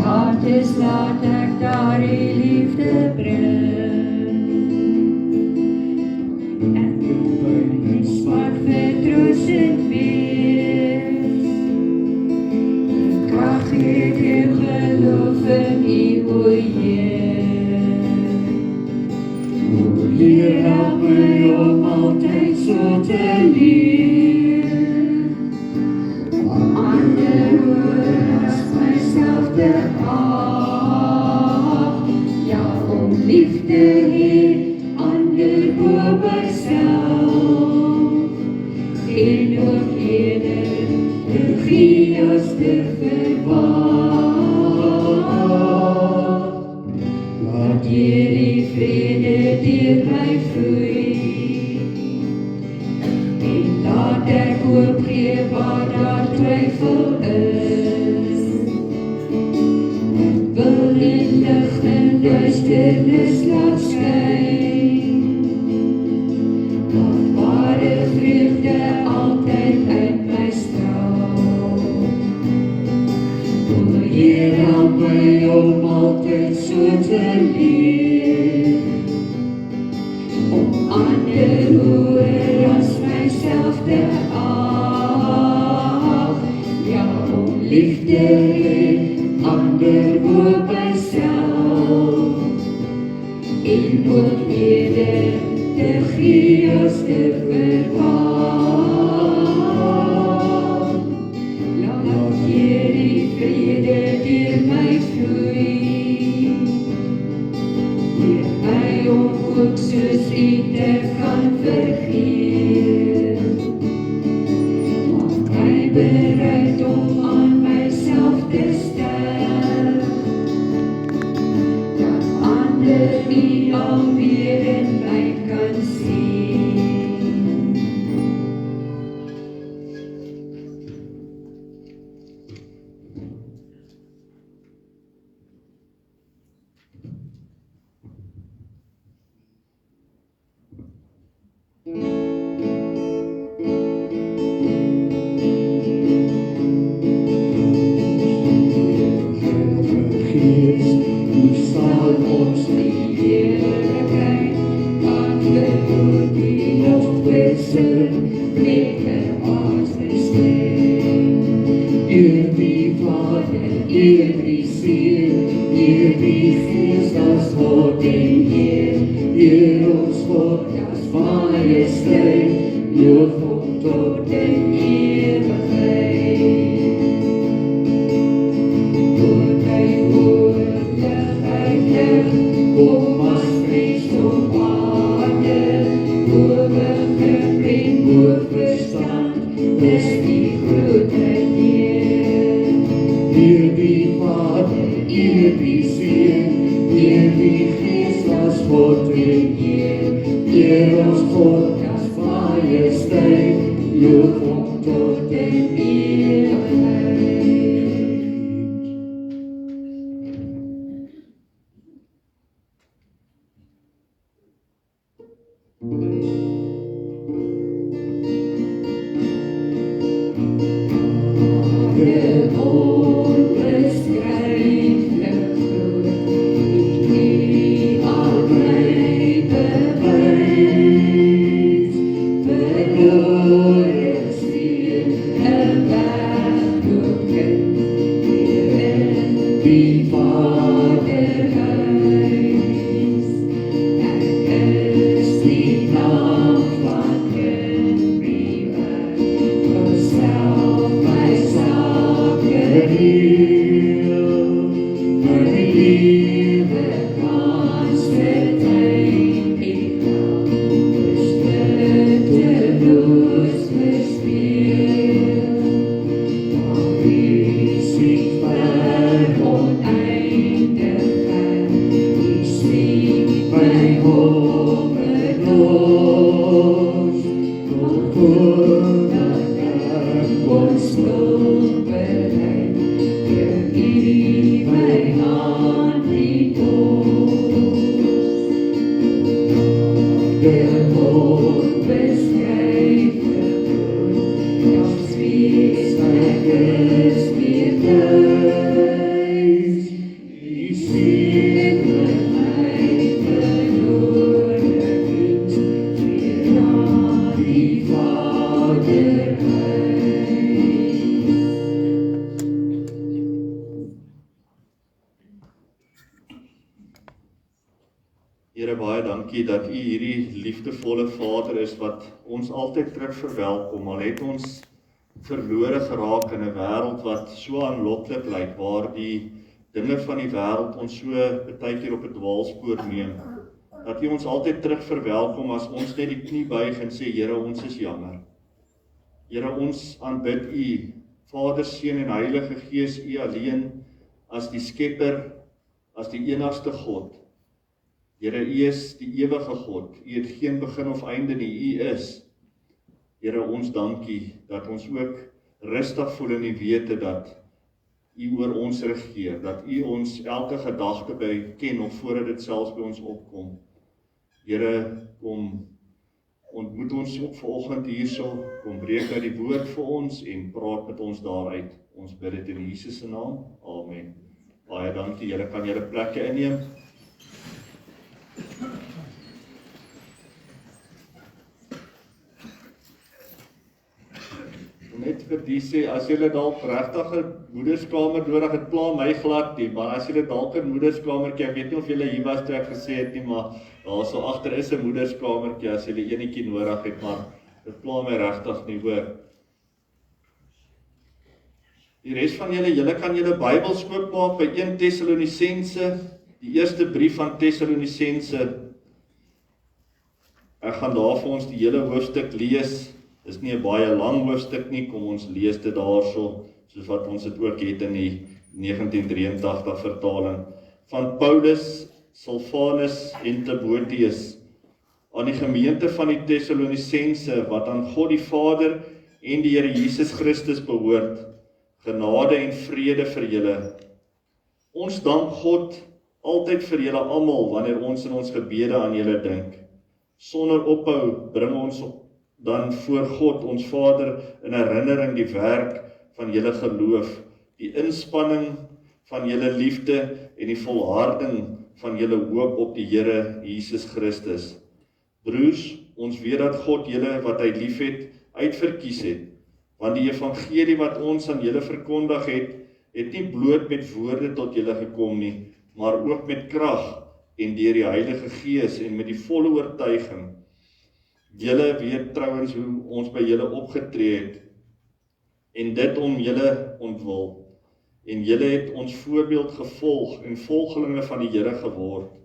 hart is, laat ek daar die liefde bring. En my smart vertroostend wees. Krag het jou geloof in U, o Heer. O Heer, help my om altyd so te leef. Om ander hoor as myself te ag. Ja, om liefde hê, ander bo myself. En ook eerder te gee as te verwag. Laat hierdie vrede deur my vloei. En laat ek hoop gee waar daar twyfel is. Ek wil die lig in duisternis laat skyn. Laat ware vreugde altyd uit my straal. O Heer, help my om altyd so te leef. Om ander hoër as myself te ag. Ja, om liefde hê, ander bo myself. En ook eerder te gee as te verwag. Laat hierdie vrede deur my vloei. Leer my om ook soos U te kan vergeef. Maak my bereid om aan myself te sterf. Dat ander U alweer in my kan sien. Here, baie dankie dat U hierdie liefdevolle Vader is wat ons altyd terug verwelkom, al het ons verlore geraak in 'n wêreld wat so aanloklik lyk, waar die dinge van die wêreld ons so baie keer op 'n dwaalspoor neem, dat U ons altyd terug verwelkom as ons net die knie buig en sê, Here, ons is jammer. Here, ons aanbid U, Vader, Seun en Heilige Gees, U alleen as die Skepper, as die enigste God. Here, U is die ewige God, U het geen begin of einde nie, U is. Here, ons dankie dat ons ook rustig voel in die wete dat U oor ons regeer, dat U ons elke gedagte ken of voordat dit selfs by ons opkom. Here, kom ontmoet ons ook vanoggend hierso, kom breek uit die woord vir ons en praat met ons daaruit. Ons bid dit in Jesus se naam. Amen. Baie dankie, julle kan julle plekke inneem. Net vir die sê, as julle dalk regtig 'n moederskamer nodig het, pla my glad nie, maar as julle dalk 'n moederskamertjie, ek weet nie of julle hier was toe ek gesê het nie, maar daar so agter is 'n moederskamertjie as julle enetjie nodig het, maar dit pla my regtig nie, hoor. Die res van julle kan julle Bybels oopmaak by 1 Tessalonisense, die eerste brief van Tessalonisense. Ek gaan daar vir ons die hele hoofstuk lees. Dis nie 'n baie lang hoofstuk nie, kom ons lees dit daarso, soos wat ons dit ook het in die 1983 vertaling. Van Paulus, Silvanus en Timoteus, aan die gemeente van die Tessalonisense, wat aan God die Vader en die Here Jesus Christus behoort, genade en vrede vir julle. Ons dank God altyd vir julle almal, wanneer ons in ons gebede aan julle dink. Sonder ophou bring ons dan voor God, ons Vader, in herinnering die werk van julle geloof, die inspanning van julle liefde en die volharding van julle hoop op die Here Jesus Christus. Broers, ons weet dat God julle wat hy liefhet, uitverkies het, want die evangelie wat ons aan julle verkondig het nie bloot met woorde tot julle gekom nie, maar ook met krag en deur die Heilige Gees en met die volle oortuiging. Julle weet trouwens hoe ons by julle opgetree het, en dit om julle ontwil. En julle het ons voorbeeld gevolg en volgelinge van die Here geword.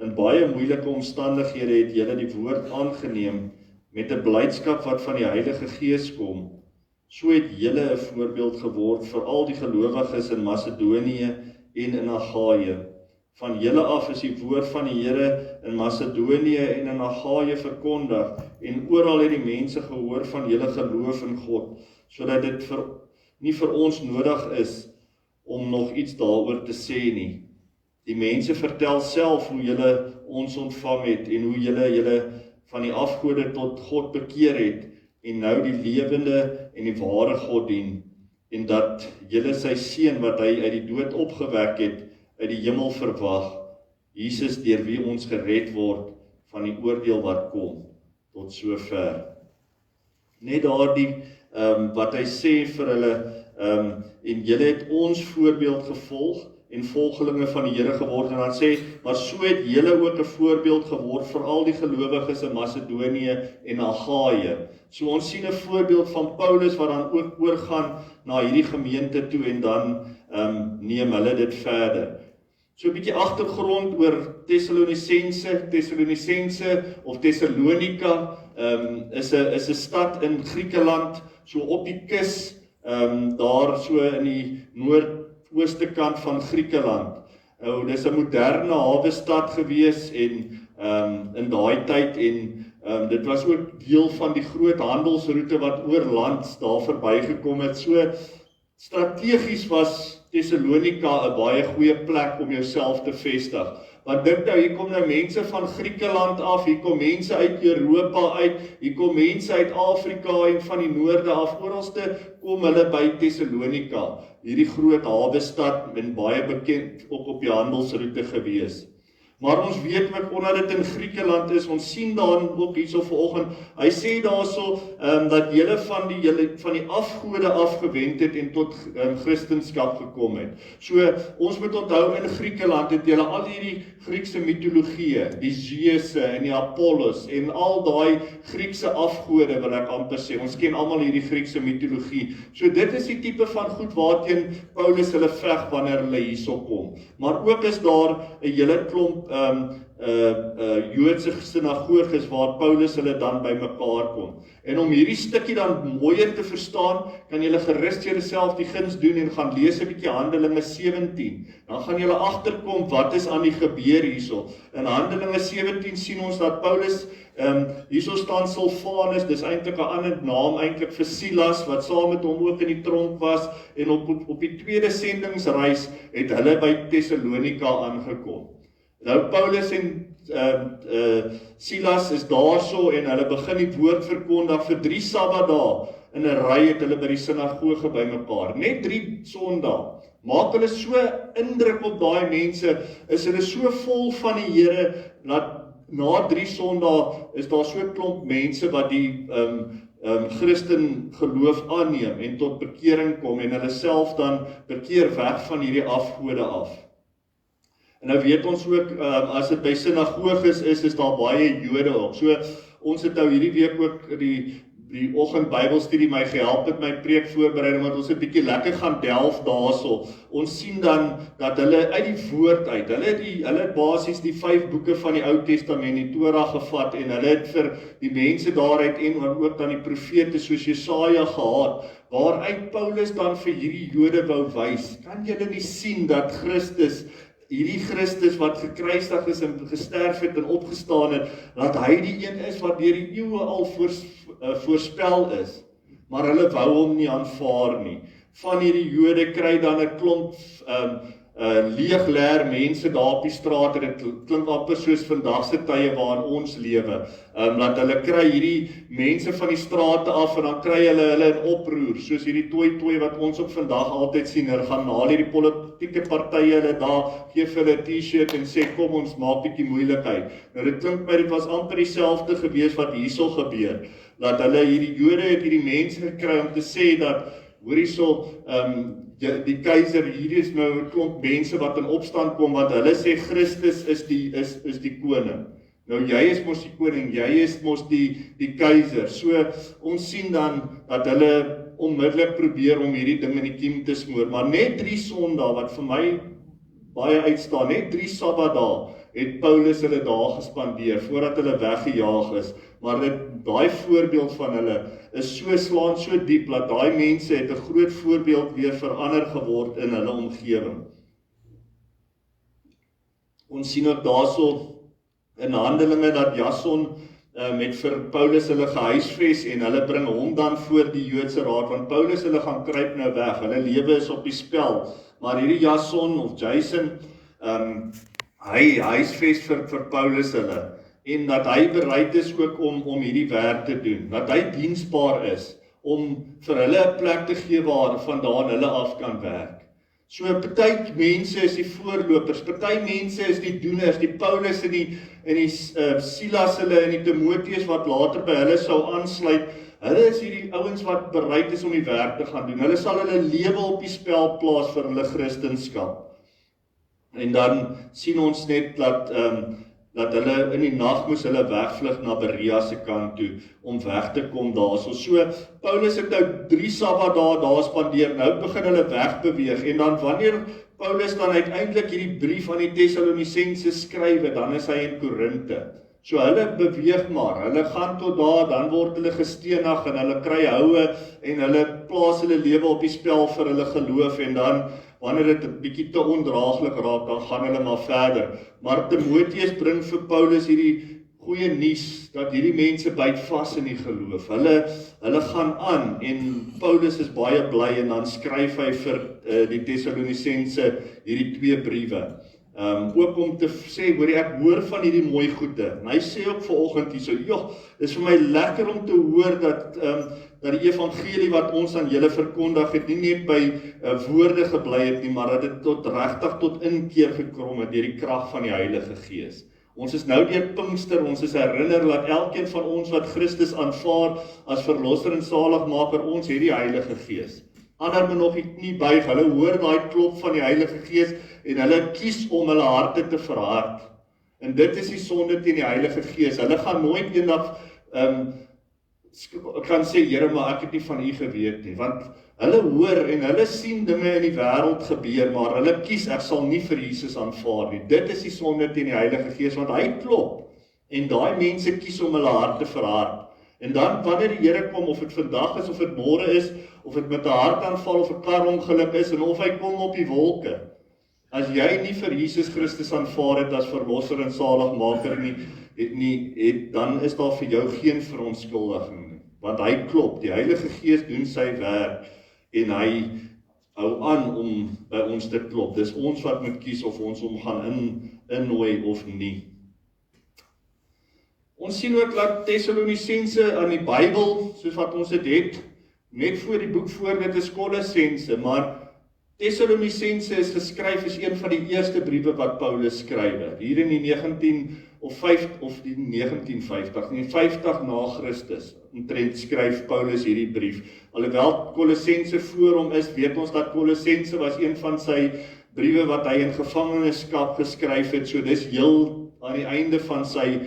In baie moeilike omstandighede het julle die woord aangeneem met 'n blydskap wat van die Heilige Gees kom. So het julle 'n voorbeeld geword vir al die gelowiges in Macedonië en in Agaia. Van julle af is die woord van die Here in Macedonië en in Agaia verkondig, en oral het die mense gehoor van julle geloof in God, sodat dit nie vir ons nodig is om nog iets daaroor te sê nie. Die mense vertel self hoe julle ons ontvang het, en hoe julle van die afgode tot God bekeer het, en nou die lewende en die ware God dien, en dat julle sy seun wat hy uit die dood opgewek het, uit die hemel verwag, Jesus deur wie ons gered word van die oordeel wat kom, tot sover. Net daardie wat hy sê vir hulle, en julle het ons voorbeeld gevolg, en volgelinge van die Here geword, en dan sê, maar so het julle ook 'n voorbeeld geword vir al die gelowiges in Macedonië en Agaia. So ons sien 'n voorbeeld van Paulus wat dan ook oorgaan na hierdie gemeente toe, en dan neem hulle dit verder. So 'n bietjie agtergrond oor Tessalonisense of Thessalonika is 'n stad in Griekeland, so op die kus, daar so in die noordooste kant van Griekeland. Dis 'n moderne hawestad gewees en in daai tyd, en dit was ook deel van die groot handelsroete wat oor land daar verbygekom het. So strategies was Thessalonika 'n baie goeie plek om jouself te vestig. Want dink nou, hier kom nou mense van Griekeland af, hier kom mense uit Europa uit, hier kom mense uit Afrika en van die noorde af, oralste kom hulle by Thessalonika, hierdie groot hawestad en baie bekend ook op die handelsroete gewees. Maar ons weet ook omdat dit in Griekeland is, ons sien dan ook hierso vanoggend, hy sê daarso dat julle van die afgode afgewend het en tot Christendom gekom het. So ons moet onthou in Griekeland het julle al hierdie Griekse mitologie, die Zeuse en die Apollos en al daai Griekse afgode wil ek amper sê. Ons ken almal hierdie Griekse mitologie. So dit is die tipe van goed waarteen Paulus hulle veg wanneer hulle hierso kom. Maar ook is daar 'n hele klomp Joodse sinagoges waar Paulus hulle dan bymekaar kom. En om hierdie stukkie dan mooier te verstaan, kan julle gerus julleself die guns doen en gaan lees 'n bietjie Handelinge 17. Dan gaan julle agterkom wat is aan die gebeur hierso. In Handelinge 17 sien ons dat Paulus hierso staan Silvanus, dis eintlik 'n ander naam eintlik vir Silas wat saam met hom ook in die tronk was en op die tweede sendingsreis het hulle by Thessalonika aangekom. Nou Paulus en Silas is daarso en hulle begin die woord verkondig vir 3 Sabbatdae in 'n ry het hulle by die sinagoge bymekaar. Net 3 Sondae. Maak hulle so indruk op daai mense, is hulle so vol van die Here dat na 3 Sondae is daar so 'n klomp mense wat die Christen geloof aanneem en tot bekering kom en hulle self dan bekeer weg van hierdie afgode af. En nou weet ons ook, as dit by sinagoges is daar baie Jode ook. So, ons het nou hierdie week ook die oggend Bybelstudie my gehelp met my preek voorbereiding, want ons het 'n bietjie lekker gaan delf daarso. Ons sien dan dat hulle uit die woord uit, hulle het basies die 5 boeke van die Ou Testament, die Torah gevat en hulle het vir die mense daaruit en ook dan die profete soos Jesaja gehad, waaruit Paulus dan vir hierdie Jode wou wys. Kan julle nie sien dat hierdie Christus wat gekruisig is en gesterf het en opgestaan het, dat hy die een is wat deur die eeue al voorspel is, maar hulle wou hom nie aanvaar nie. Van hierdie Jode kry dan 'n klomp leegleer mense daar op die straat, en dit klink amper soos vandag se tye waarin ons lewe, dat hulle kry hierdie mense van die strate af en dan kry hulle in oproer, soos hierdie tooi wat ons ook vandag altyd sien, hulle gaan haal hierdie politieke partye hulle daar, gee vir hulle 'n T-shirt en sê kom ons maak bietjie moeilikheid. Nou dit klink my dit was amper dieselfde gewees wat hierso gebeur, dat hulle hierdie Jode het hierdie mense gekry om te sê dat hoor hierso, die keiser, hier is nou 'n klomp mense wat in opstand kom, want hulle sê Christus is die koning. Nou jy is mos die koning, jy is mos die keiser. So ons sien dan dat hulle onmiddellik probeer om hierdie ding in die kiem te smoor, maar net 3 Sondae wat vir my baie uitstaan, net 3 Sabbatdae het Paulus hulle daar gespandeer voordat hulle weggejaag is. Maar daai voorbeeld van hulle is slaan so diep dat daai mense het 'n groot voorbeeld weer verander geword in hulle omgewing. Ons sien ook daarso in Handelinge dat Jason met vir Paulus hulle gehuisves en hulle bring hom dan voor die Joodse raad, want Paulus hulle gaan kruip nou weg, hulle lewe is op die spel. Maar hierdie Jason of Jason, hy huisves vir Paulus hulle. En dat hy bereid is ook om hierdie werk te doen, dat hy diensbaar is, om vir hulle 'n plek te gee waar vandaan hulle af kan werk. So party mense is die voorlopers, party mense is die doeners, die Paulus en die Silas hulle en die Timoteus wat later by hulle sou aansluit, hulle is hierdie ouens wat bereid is om die werk te gaan doen, hulle sal hulle lewe op die spel plaas vir hulle Christendom. En dan sien ons net dat hulle in die nag moes hulle wegvlug na Berea se kant toe, om weg te kom daarso. So, Paulus het nou 3 Sabbatdae daar spandeer, nou begin hulle wegbeweeg, en dan wanneer Paulus dan uiteindelik hierdie brief aan die Tessalonisense skryf, dan is hy in Korinte. So hulle beweeg maar, hulle gaan tot daar, dan word hulle gestenig en hulle kry houe en hulle plaas hulle lewe op die spel vir hulle geloof en dan wanneer dit 'n bietjie te ondraaglik raak, dan gaan hulle maar verder. Maar Timoteus bring vir Paulus hierdie goeie nuus dat hierdie mense byt vas in die geloof. Hulle gaan aan en Paulus is baie bly en dan skryf hy vir die Tessalonisense hierdie 2 briewe. Ook om te sê, hoor ek hoor van hierdie mooi goede. En hy sê ook vanoggend hier so, joh, dis vir my lekker om te hoor dat die evangelie wat ons aan julle verkondig het, nie net by woorde gebly het nie, maar dat dit regtig tot inkeer gekrom het deur die krag van die Heilige Gees. Ons is nou deur Pinkster, ons is herinner dat elkeen van ons wat Christus aanvaar as verlosser en saligmaker, ons het die Heilige Gees. Ander moet nog die knie buig, hulle hoor daai klop van die Heilige Gees en hulle kies om hulle harte te verhard. En dit is die sonde teen die Heilige Gees. Hulle gaan nooit eendag kan sê, Here, maar ek het nie van U geweet nie, want hulle hoor en hulle sien dinge in die wêreld gebeur, maar hulle kies, ek sal nie vir Jesus aanvaar nie. Dit is die sonde teen die Heilige Gees, want hy klop, en daai mense kies om hulle harte verhard. En dan, wanneer die Here kom, of dit vandag is, of dit môre is, of dit met 'n hartaanval, of 'n karongeluk is, en of hy kom op die wolke, as jy nie vir Jesus Christus aanvaar het as verlosser en saligmaker nie, dan is daar vir jou geen verontskuldiging nie. Want hy klop, die Heilige Gees doen sy werk, en hy hou aan om by ons te klop. Dis ons wat moet kies of ons hom gaan innooi of nie. Ons sien ook dat Tessalonisense aan die Bybel, soos wat ons dit het, net voor die boek voor dit is Kolossense, maar Tessalonisense is geskryf as een van die eerste briewe wat Paulus skrywe. Hier in die 50 na Christus, omtrent skryf Paulus hierdie brief. Alhoewel Kolossense voor hom is, weet ons dat Kolossense was een van sy briewe wat hy in gevangenskap geskryf het, so dis heel aan die einde van sy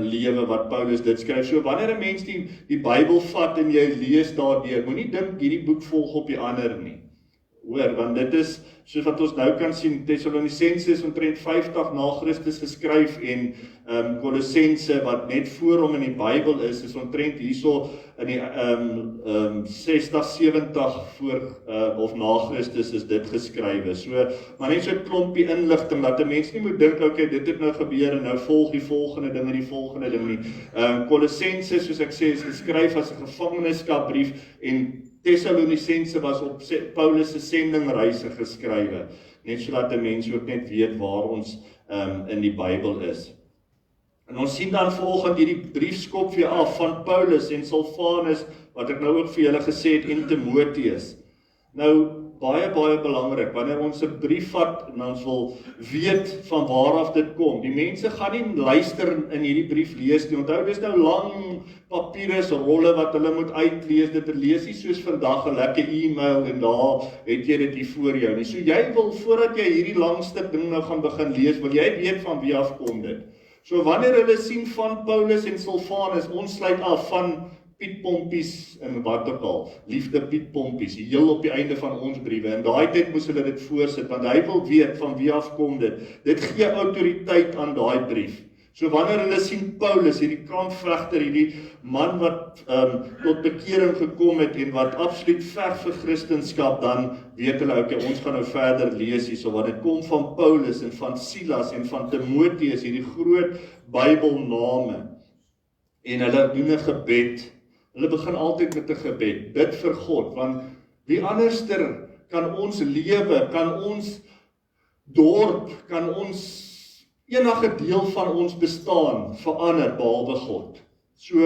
lewe wat Paulus dit skryf. So wanneer 'n mens die Bybel vat en jy lees daardeur, moenie dink hierdie boek volg op die ander nie. Hoor, want dit is, soos wat ons nou kan sien, Tessalonisense is omtrent 50 na Christus geskryf en Kolossense wat net voor hom in die Bybel is omtrent hierso in die 60, 70 voor of na Christus is dit geskrywe. So, maar net so 'n klompie inligting dat 'n mens nie moet dink, okay, dit het nou gebeur en nou volg die volgende ding en die volgende ding nie. Kolossense, soos ek sê, is geskryf as 'n gevangenskapbrief en Tessalonisense was op Paulus se sendingreise geskrywe, net sodat 'n mens ook net weet waar ons in die Bybel is. En ons sien dan vanoggend hierdie briefskop weer af van Paulus en Silvanus, wat ek nou ook vir julle gesê het, en Timoteus. Nou, baie belangrik, wanneer ons 'n brief vat en ons wil weet van waar af dit kom. Die mense gaan nie luister in hierdie brief lees nie. Onthou, dis nou lang papierrolle wat hulle moet uitlees. Dit lees nie soos vandag 'n lekker e-mail en daar het jy dit hier voor jou nie. So jy wil, voordat jy hierdie lang stuk ding nou gaan begin lees, wil jy weet van wie af kom dit. So wanneer hulle sien van Paulus en Silvanus, ons sluit af van Piet Pompies en wat ook al, liefde Piet Pompies, heel op die einde van ons briewe. En daai tyd moes hulle dit voorsit, want hy wil weet van wie af kom dit. Dit gee autoriteit aan daai brief. So wanneer hulle sien Paulus, hierdie kampvegter, hierdie man wat tot bekering gekom het en wat absoluut veg vir Christendom, dan weet hulle, okay, ons gaan nou verder lees hierso, want dit kom van Paulus en van Silas en van Timoteus, hierdie groot Bybelname. En hulle doen 'n gebed. Hulle begin altyd met 'n gebed, bid vir God, want wie anderster kan ons lewe, kan ons dorp, kan ons enige deel van ons bestaan verander behalwe God. So,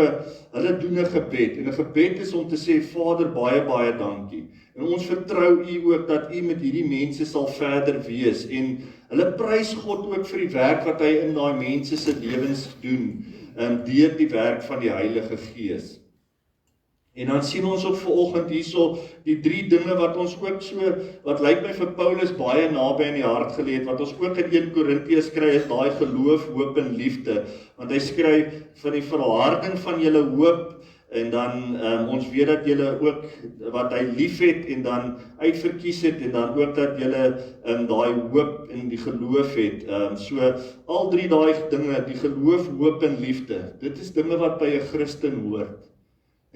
hulle doen 'n gebed, en 'n gebed is om te sê, Vader, baie dankie. En ons vertrou U ook dat U met hierdie mense sal verder wees, en hulle prys God ook vir die werk wat hy in daai mense se lewens doen, deur die werk van die Heilige Gees. En dan sien ons ook vanoggend hierso die 3 dinge wat ons ook so, wat lyk my vir Paulus baie naby in die hart gelê het, wat ons ook in 1 Korintiërs kry, is daai geloof, hoop en liefde. Want hy skryf van die volharding van julle hoop, en dan ons weet dat julle ook wat hy lief het en dan uitverkies het, en dan ook dat julle daai hoop en die geloof het. So al 3 daai dinge, die geloof, hoop en liefde, dit is dinge wat by 'n Christen hoort.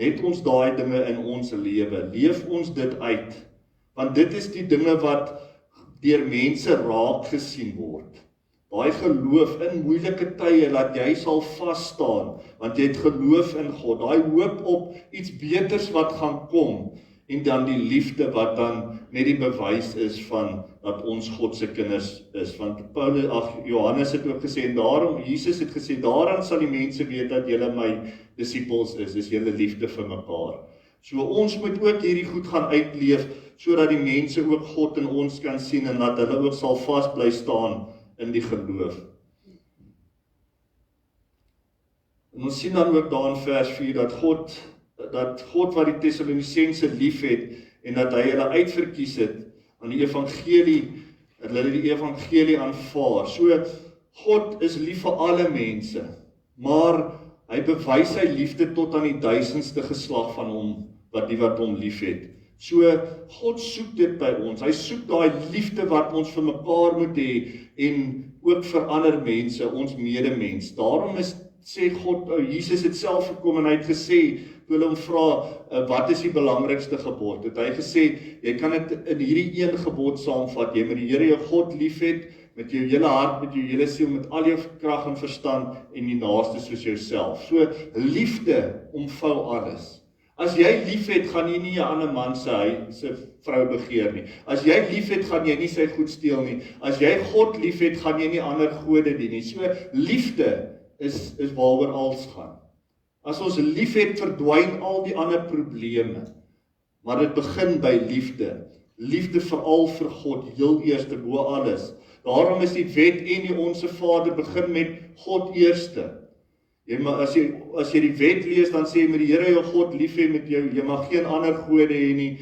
Het ons daai dinge in ons lewe? Leef ons dit uit? Want dit is die dinge wat deur mense raak gesien word. Daai geloof in moeilike tye, dat jy sal vas staan, want jy het geloof in God. Daai hoop op iets beters wat gaan kom. en dan die liefde wat dan net die bewys is van dat ons God se kinders is. Want Johannes het ook gesê, en daarom, Jesus het gesê, daaraan sal die mense weet dat julle my disippels is julle liefde vir mekaar. So ons moet ook hierdie goed gaan uitleef, sodat die mense ook God in ons kan sien, en dat hulle ook sal vas bly staan in die geloof. En ons sien dan ook daar in vers 4, dat God wat die Tessalonisense lief het, en dat hy hulle uitverkies het, aan die evangelie, dat hulle die evangelie aanvaar. So, God is lief vir alle mense, maar hy bewys sy liefde tot aan die 1000ste geslag van hom, wat hom lief het. So, God soek dit by ons, hy soek daai liefde wat ons vir mekaar moet hê, en ook vir ander mense, ons medemens. Daarom sê God, Jesus het self gekom en hy het gesê, toe hulle hom vra, wat is die belangrikste gebod? Het hy gesê, jy kan dit in hierdie een gebod saamvat, jy moet die Here jou God lief het, met jou hele hart, met jou hele siel, met al jou krag en verstand, en die naaste soos jouself. So, liefde omvou alles. As jy lief het, gaan jy nie 'n ander man se vrou begeer nie. As jy lief het, gaan jy nie sy goed steel nie. As jy God lief het, gaan jy nie ander gode dien nie. So, liefde is waaroor alles gaan. As ons lief het, verdwyn al die ander probleme. Maar dit begin by liefde. Liefde veral vir God, heel eerste, bo alles. Daarom is die wet en die Onse Vader begin met God eerste. As jy die wet lees, dan sê jy met die Here jou God lief hê met jou, jy mag geen ander gode hê nie.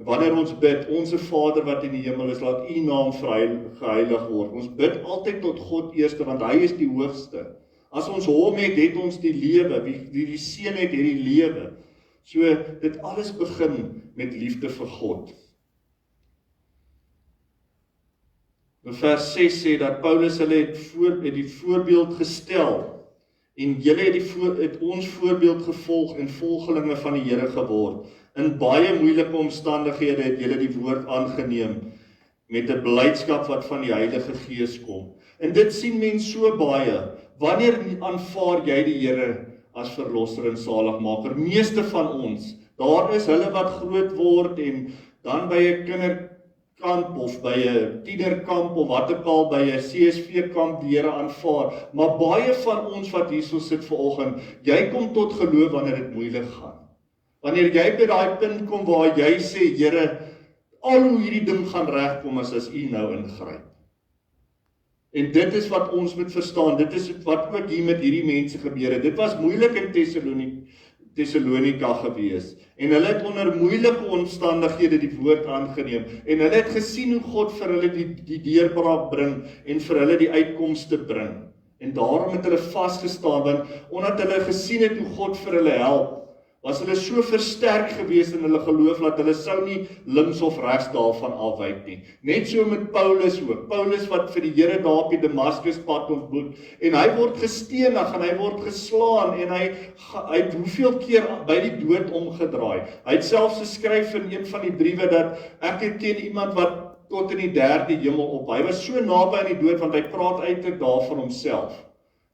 Wanneer ons bid, Onse Vader wat in die hemel is, laat u naam geheilig word. Ons bid altyd tot God eerste, want hy is die hoogste. As ons hom het ons die lewe, wie die seun het die lewe. So, dit alles begin met liefde vir God. In vers 6 sê dat Paulus hulle het die voorbeeld gestel, en julle het ons voorbeeld gevolg en volgelinge van die Here geword. In baie moeilike omstandighede het julle die woord aangeneem, met 'n blydskap wat van die Heilige Gees kom. En dit sien mens so baie. Wanneer aanvaar jy die Here as verlosser en saligmaker? Meeste van ons, daar is hulle wat groot word en dan by 'n kinderkamp of by 'n tienerkamp of wat ook al by 'n CSV kamp die Here aanvaar. Maar baie van ons wat hierso sit vanoggend, jy kom tot geloof wanneer dit moeilik gaan. Wanneer jy by daai punt kom waar jy sê, Here, al hoe hierdie ding gaan regkom as u nou ingryp. En dit is wat ons moet verstaan, dit is wat ook hier met hierdie mense gebeur het. Dit was moeilik in Thessalonika gewees, en hulle het onder moeilike omstandighede die woord aangeneem, en hulle het gesien hoe God vir hulle die deurbraak bring, en vir hulle die uitkomste bring. En daarom het hulle vasgestaan, want omdat hulle gesien het hoe God vir hulle help, was hulle so versterk gewees in hulle geloof, dat hulle sou nie links of regs daarvan afwyk nie. Net so met Paulus ook. Paulus wat vir die Here daar op die Damaskuspad ontmoet, en hy word gestenig, en hy word geslaan, en hy het hoeveel keer by die dood omgedraai. Hy het selfs geskryf in een van die briewe, dat ek ken iemand wat tot in die 3de hemel op. Hy was so naby aan die dood, want hy praat eintlik daar van homself.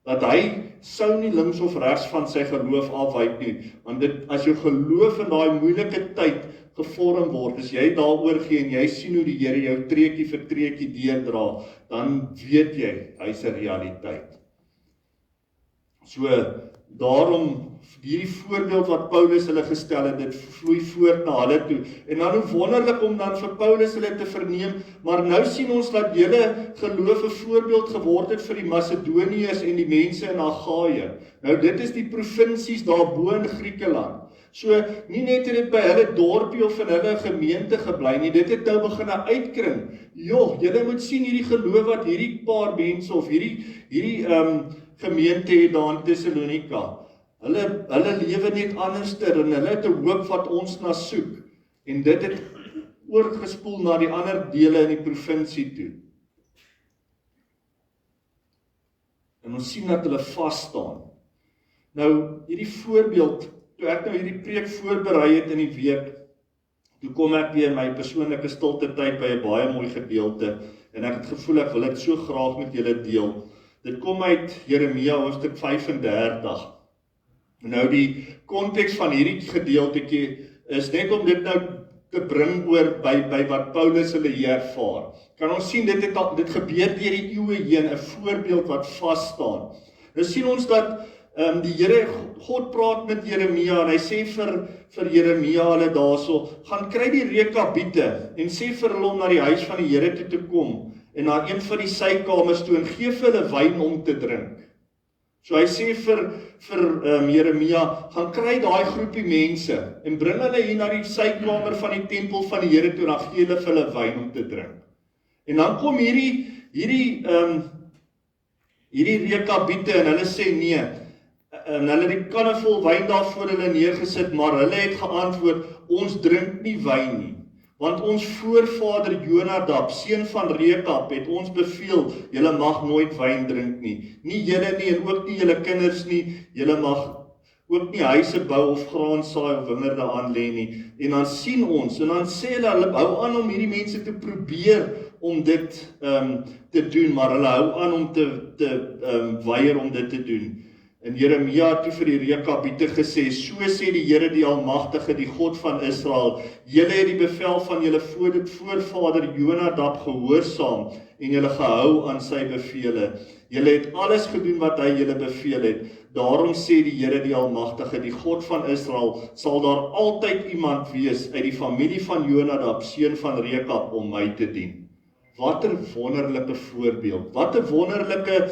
Dat hy sou nie links of regs van sy geloof afwyk nie, want as jou geloof in daai moeilike tyd gevorm word, as jy daaroor gee en jy sien hoe die Here jou treukie vir treukie deurdra, dan weet jy, hy's 'n realiteit. So, daarom, hierdie voorbeeld wat Paulus hulle gestel het, dit vloei voort na hulle toe. En dan hoe wonderlik om dan vir Paulus hulle te verneem, maar nou sien ons dat julle geloof 'n voorbeeld geword het vir die Macedoniërs en die mense in Agaia. Nou dit is die provinsies daarbo in Griekeland. So, nie net het dit by hulle dorpie of in hulle gemeente gebly nie, dit het nou begin uitkring. Joh, julle moet sien hierdie geloof wat hierdie paar mense of hierdie gemeente het daar in Thessalonika. Hulle lewe net anderster en hulle het 'n hoop wat ons na soek. En dit het oorgespoel na die ander dele in die provinsie toe. En ons sien dat hulle vas staan. Nou, hierdie voorbeeld, toe ek nou hierdie preek voorberei het in die week, toe kom ek weer in my persoonlike stilte tyd by 'n baie mooi gedeelte, en ek het gevoel ek wil dit so graag met julle deel. Dit kom uit Jeremia hoofstuk 35. Nou die konteks van hierdie gedeeltetjie is net om dit nou te bring oor by wat Paulus hulle hier ervaar. Kan ons sien, dit gebeur deur die eeue heen, 'n voorbeeld wat vas staan. Nou sien ons dat die Here, God praat met Jeremia en hy sê vir Jeremia hulle daarso, gaan kry die Rekabiete en sê vir hulle om na die huis van die Here toe te kom en na een van die sykamers toe en gee vir hulle wyn om te drink. So hy sê vir Jeremia, gaan kry daai groepie mense en bring hulle hier na die sykamer van die tempel van die Here toe en dan gee hulle vir hulle wyn om te drink. En dan kom hierdie Rekabiete en hulle sê nee. En hulle het die kanne vol wyn daar voor hulle neergesit, maar hulle het geantwoord, ons drink nie wyn nie. Want ons voorvader Jonadab, seun van Rekab, het ons beveel, julle mag nooit wyn drink nie. Nie julle nie en ook nie julle kinders nie, julle mag ook nie huise bou of graan saai of wingerde aanlê nie. En dan sien ons, en dan sê hulle hou aan om hierdie mense te probeer om dit te doen, maar hulle hou aan om te weier om dit te doen. En Jeremia het toe vir die Rekabiete gesê, so sê die Here die Almagtige, die God van Israel, julle het die bevel van julle voorvader Jonadab gehoorsaam en julle gehou aan sy bevele. Julle het alles gedoen wat hy julle beveel het. Daarom sê die Here die Almagtige, die God van Israel, sal daar altyd iemand wees uit die familie van Jonadab, seun van Rekab, om my te dien. Wat 'n wonderlike voorbeeld, wat 'n wonderlike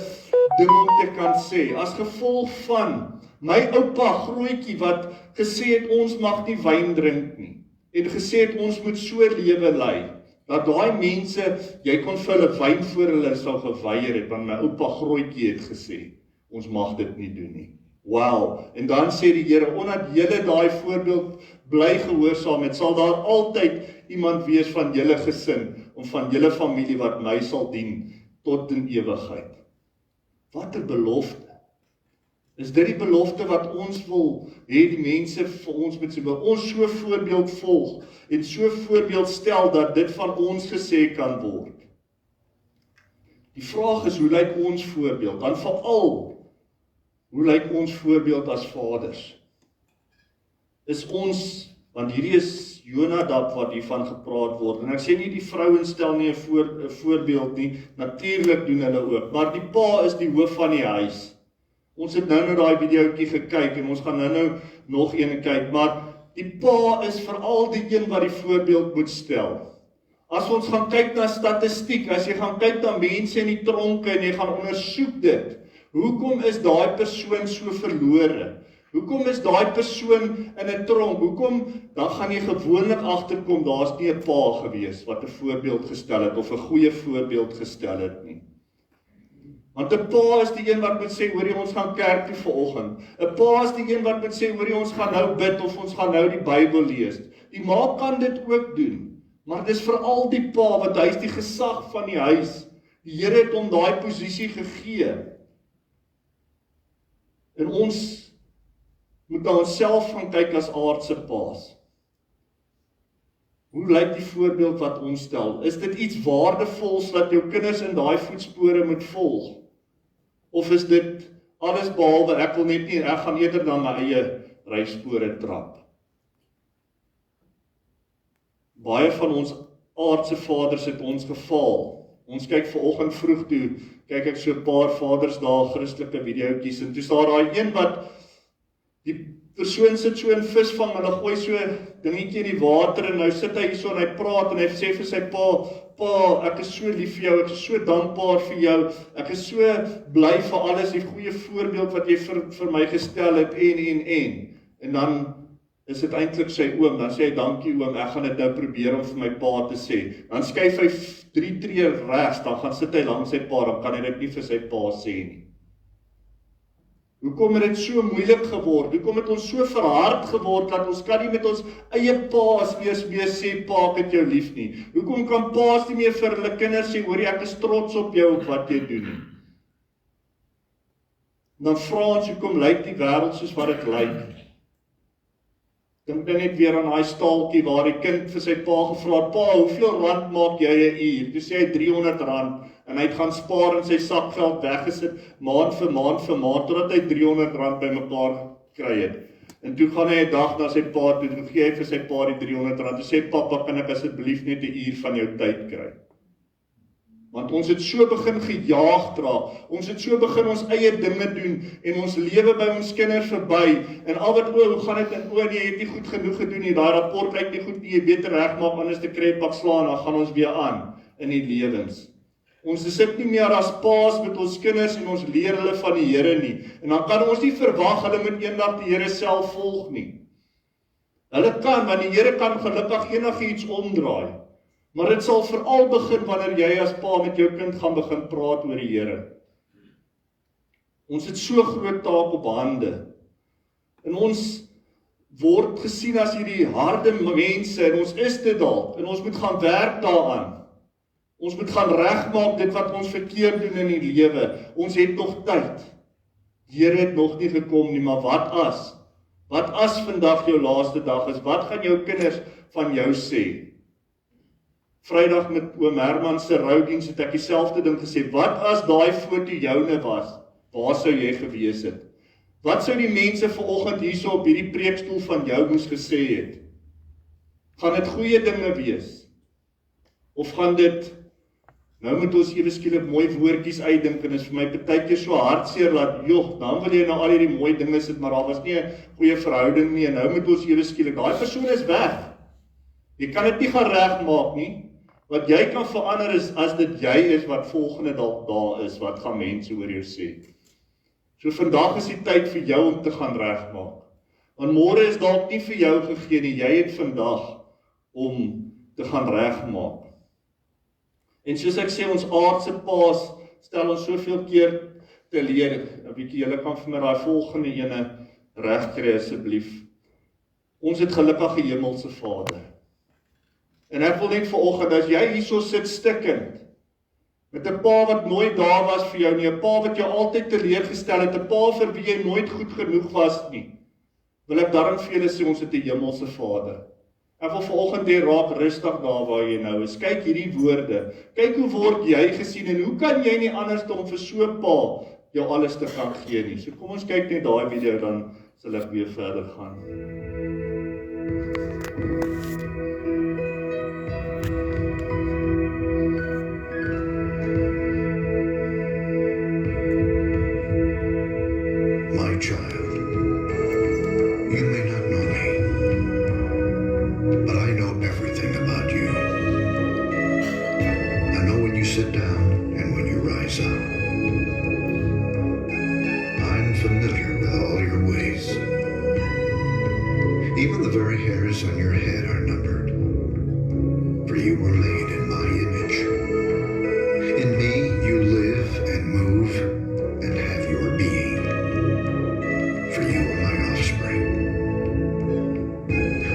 ding om te kan sê, as gevolg van my oupa grootjie wat gesê het ons mag nie wyn drink nie, en gesê het ons moet so lewe lei, dat daai mense, jy kon vir hulle wyn voor hulle sou geweier het, want my oupa grootjie het gesê, ons mag dit nie doen nie. Wow, en dan sê die Here, omdat julle daai voorbeeld bly gehoorsaam het, sal daar altyd iemand wees van julle gesin, of van julle familie wat my sal dien, tot in ewigheid. Wat 'n belofte. Is dit die belofte wat ons wil hê die mense vir ons moet sê, ons so voorbeeld volg, en so voorbeeld stel, dat dit van ons gesê kan word. Die vraag is, hoe lyk ons voorbeeld? Dan veral, hoe lyk ons voorbeeld as vaders? Is ons, want hierdie is Jonadab wat hiervan gepraat word, en ek sê nie die vrouens stel nie 'n voorbeeld nie, natuurlik doen hulle ook, maar die pa is die hoof van die huis. Ons het nou daai videoetjie gekyk, en ons gaan nou nog een kyk, maar die pa is veral die een wat die voorbeeld moet stel. As ons gaan kyk na statistiek, as jy gaan kyk na mense in die tronke, en jy gaan ondersoek dit, hoekom is daai persoon so verlore? Hoekom is daai persoon in 'n tronk? Hoekom? Dan gaan jy gewoonlik agterkom, daar's nie 'n pa gewees wat 'n voorbeeld gestel het, of 'n goeie voorbeeld gestel het nie. Want 'n pa is die een wat moet sê, hoorie, ons gaan kerk toe vanoggend. 'n Pa is die een wat moet sê, hoorie, ons gaan nou bid, of ons gaan nou die Bybel lees. Die ma kan dit ook doen, maar dis veral die pa, want hy is die gesag van die huis. Die Here het hom daai posisie gegee. En ons moet na onsself gaan kyk as aardse paas. Hoe lyk die voorbeeld wat ons stel? Is dit iets waardevols dat jou kinders in daai voetspore moet volg? Of is dit alles behalwe, ek wil net nie, ek gaan eerder na my eie ryspore trap? Baie van ons aardse vaders het ons gefaal. Ons kyk vanoggend vroeg toe, kyk ek so 'n paar vaders daar, Christelike videoetjies, en toe staan daai een wat die persoon sit so in visvang, en hulle gooi so dingetjie in die water, en nou sit hy hierso en hy praat, en hy sê vir sy pa, ek is so lief vir jou, ek is so dankbaar vir jou, ek is so bly vir alles, die goeie voorbeeld wat jy vir my gestel het, en dan is dit eintlik sy oom, dan sê hy, dankie oom, ek gaan dit nou probeer om vir my pa te sê, dan skuif hy 3 tree regs, dan gaan sit hy langs sy pa, dan kan hy dit nie vir sy pa sê nie. Hoekom het dit so moeilik geword? Hoekom het ons so verhard geword, dat ons kan nie met ons eie paas eers meer sê, pa, ek het jou lief nie? Hoekom kan paas nie meer vir hulle kinders sê, hoorie, ek is trots op jou, op wat jy doen nie? Dan vra ons, hoekom lyk die wêreld soos wat dit lyk? Dink net weer aan daai staaltjie waar die kind vir sy pa gevra het, pa, hoeveel rand maak jy 'n uur? Toe sê hy R300, en hy het gaan spaar in sy sakgeld weggesit, maand vir maand, totdat hy R300 bymekaar kry het. En toe gaan hy 'n dag na sy pa toe, toe gee hy vir sy pa die R300, toe sê pappa, kan ek asseblief net 'n uur van jou tyd kry? Want ons het so begin gejaag dra, ons het so begin ons eie dinge doen, en ons lewe by ons kinders verby, en al wat, hoe gaan dit, en nee, jy het nie goed genoeg gedoen nie, daai rapport lyk nie goed nie, jy beter regmaak, anders te kry pak slaan, dan gaan ons weer aan in die lewens. Ons sit nie meer as paas met ons kinders en ons leer hulle van die Here nie. En dan kan ons nie verwag hulle moet eendag die Here self volg nie. Hulle kan, want die Here kan gelukkig enigiets omdraai. Maar dit sal veral begin wanneer jy as pa met jou kind gaan begin praat oor die Here. Ons het so groot taak op hande. En ons word gesien as hierdie harde mense, en ons is dit dalk, en ons moet gaan werk daaraan. Ons moet gaan regmaak dit wat ons verkeerd doen in die lewe. Ons het nog tyd. Die Here het nog nie gekom nie, maar wat as? Wat as vandag jou laaste dag is? Wat gaan jou kinders van jou sê? Vrydag met oom Herman se roudiens het ek dieselfde ding gesê. Wat as daai foto joune was? Waar sou jy gewees het? Wat sou die mense vanoggend hierso op hierdie preekstoel van jou moes gesê het? Gaan dit goeie dinge wees? Of gaan dit, nou moet ons ewe skielik mooi woordjies uitdink, en is vir my partykeer so hartseer dat, dan wil jy nou al hierdie mooi dinge sit, maar daar was nie 'n goeie verhouding nie, en nou moet ons ewe skielik, daai persoon is weg. Jy kan dit nie gaan regmaak nie. Wat jy kan verander is, as dit jy is wat volgende dalk daar is, wat gaan mense oor jou sê. So vandag is die tyd vir jou om te gaan regmaak. Want môre is dalk nie vir jou gegee nie, jy het vandag om te gaan regmaak. En soos ek sê, ons aardse paas stel ons soveel keer te leer. 'n bietjie, julle kan vir my daai volgende ene regkry asseblief. Ons het gelukkig 'n hemelse Vader. En ek wil net vanoggend, as jy hierso sit stikkend, met 'n pa wat nooit daar was vir jou nie, 'n pa wat jou altyd teleurgestel het, 'n pa vir wie jy nooit goed genoeg was nie, wil ek daarom vir julle sê, ons het 'n hemelse Vader. Ek wil vanoggend hê, raak rustig daar waar jy nou is. Kyk hierdie woorde. Kyk hoe word jy gesien, en hoe kan jy nie anders dan vir so 'n pa jou alles te kan gee nie. So kom ons kyk net daai video, dan sal ek weer verder gaan. My child, you may not know me, but I know everything about you. I know when you sit down and when you rise up. I'm familiar with all your ways. Even the very hairs on your head are numbered, for you were made in my image. In me you live and move and have your being. For you are my offspring.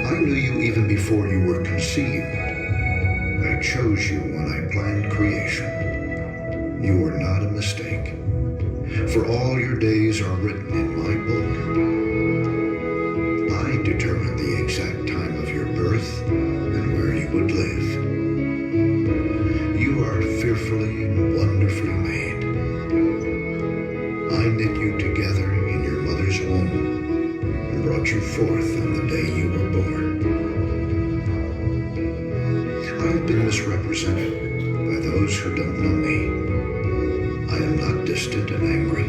I knew you even before you were conceived. I chose you when I planned creation. You were not a mistake. For all your days are written in my book. I determined the exact time of your birth and where you would live. You are fearfully and wonderfully made. I knit you together in your mother's womb and brought you forth on the day you were born. I've been misrepresented by those who don't know me. I am not distant and angry,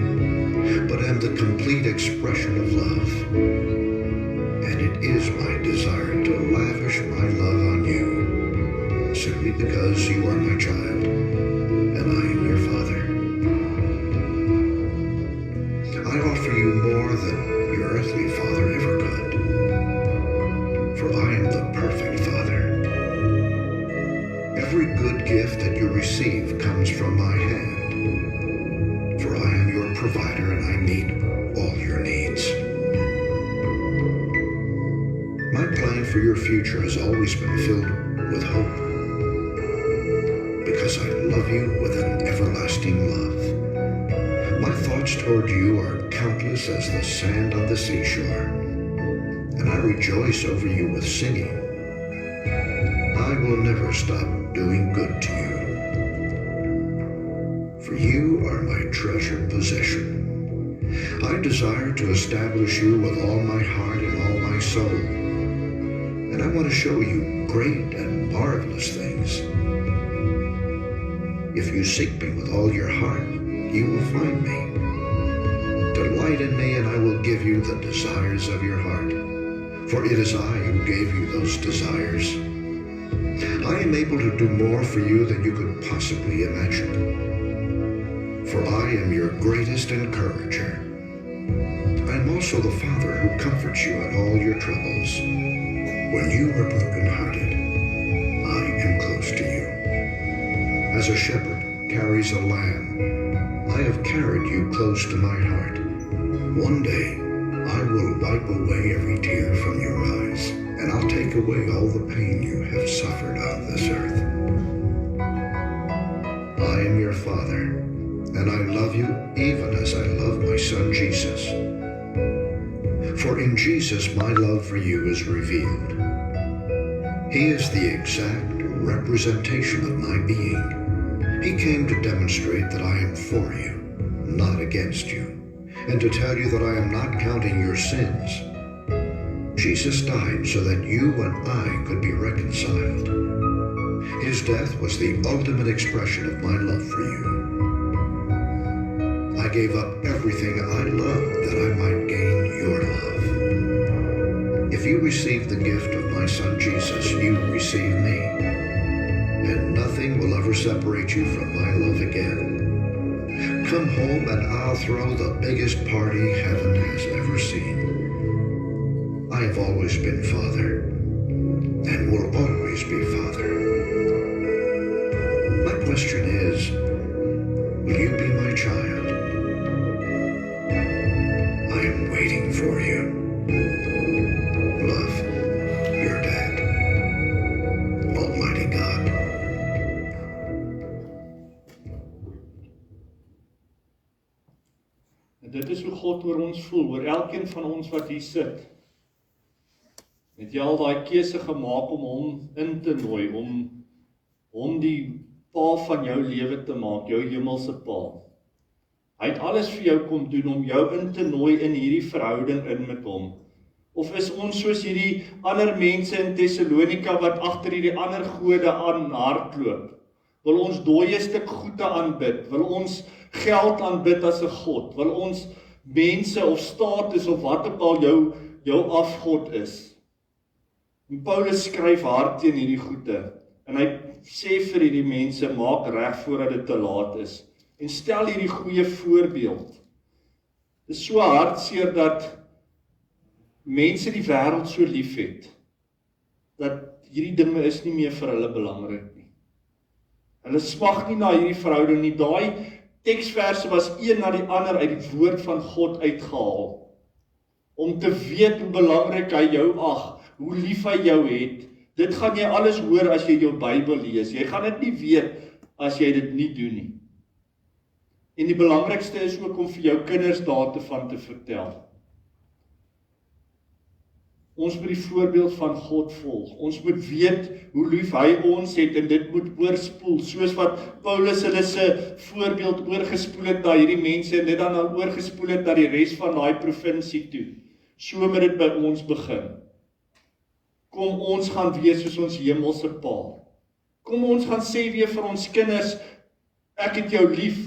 but am the complete expression of love. And it is my desire to lavish my love on you, simply because you are my child, and I am your father. I offer you more than your earthly father ever could, for I am the perfect father. Every good gift that you receive comes from my hand, for I am your provider and I meet all your needs. My plan for your future has always been filled with hope, because I love you with an everlasting love. My thoughts toward you are countless as the sand on the seashore, and I rejoice over you with singing. I will never stop doing good to you, for you are my treasured possession. I desire to establish you with all my heart and all my soul. And I want to show you great and marvelous things. If you seek me with all your heart, you will find me. Delight in me, and I will give you the desires of your heart. For it is I who gave you those desires. I am able to do more for you than you could possibly imagine. For I am your greatest encourager. I am also the Father who comforts you in all your troubles. When you are brokenhearted, I am close to you. As a shepherd carries a lamb, I have carried you close to my heart. One day, I will wipe away every tear from your eyes, and I'll take away all the pain you have suffered on this earth. I am your Father, and I love you even as I love my Son Jesus. For in Jesus my love for you is revealed. He is the exact representation of my being. He came to demonstrate that I am for you, not against you, and to tell you that I am not counting your sins. Jesus died so that you and I could be reconciled. His death was the ultimate expression of my love for you. I gave up everything I loved that I might gain your love. If you receive the gift of my Son Jesus, you receive me, and nothing will ever separate you from my love again. Come home and I'll throw the biggest party heaven has ever seen. I have always been Father, and will always be Father. My question is, will you be my child? I am waiting for you. Love, your dad. Almighty God. En dit is hoe God oor ons voel, oor elkeen van ons wat hier sit. Het jy al daai keuse gemaak om hom in te nooi, om hom die pa van jou lewe te maak, jou hemelse pa. Hy het alles vir jou kom doen om jou in te nooi in hierdie verhouding in met hom. Of is ons soos hierdie ander mense in Thessalonika wat agter hierdie ander gode aan hardloop? Wil ons dooie stuk goede aanbid? Wil ons geld aanbid as 'n god? Wil ons mense of status of wat ook al jou afgod is? En Paulus skryf hard teen hierdie goede, en hy sê vir hierdie mense, maak reg voordat dit te laat is, en stel hierdie goeie voorbeeld. Dit is so hartseer dat mense die wêreld so lief het, dat hierdie dinge is nie meer vir hulle belangrik nie. Hulle smag nie na hierdie verhouding nie. Daai teksverse was een na die ander uit die woord van God uitgehaal, om te weet hoe belangrik hy jou ag, hoe lief hy jou het. Dit gaan jy alles hoor as jy jou Bybel lees. Jy gaan dit nie weet as jy dit nie doen nie. En die belangrikste is ook om vir jou kinders daarvan te vertel. Ons moet die voorbeeld van God volg. Ons moet weet hoe lief hy ons het en dit moet oorspoel, soos wat Paulus hulle se voorbeeld oorgespoel het na hierdie mense en dit dan oorgespoel het na die res van daai provinsie toe. So moet dit by ons begin. Kom ons gaan wees soos ons hemelse Pa. Kom ons gaan sê weer vir ons kinders, ek het jou lief,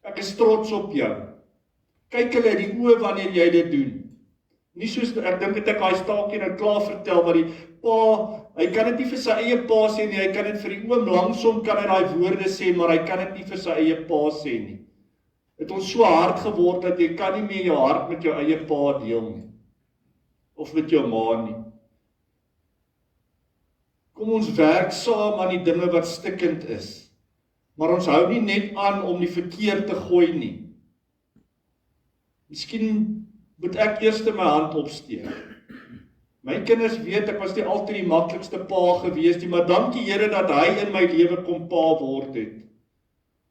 ek is trots op jou. Kyk hulle in die oë wanneer jy dit doen. Nie soos, ek dink het ek daai staaltjie nou klaar vertel, maar die pa, hy kan dit nie vir sy eie pa sê nie, hy kan dit vir die oom langsom, kan hy daai woorde sê, maar hy kan dit nie vir sy eie pa sê nie. Het ons so hard geword, dat jy kan nie meer jou hart met jou eie pa deel nie, of met jou ma nie. Kom ons werk saam aan die dinge wat stikkend is, maar ons hou nie net aan om die verkeer te gooi nie. Miskien moet ek eers my hand opsteek. My kinders weet, ek was nie altyd die maklikste pa gewees nie, maar dankie Here dat hy in my lewe kom pa word het.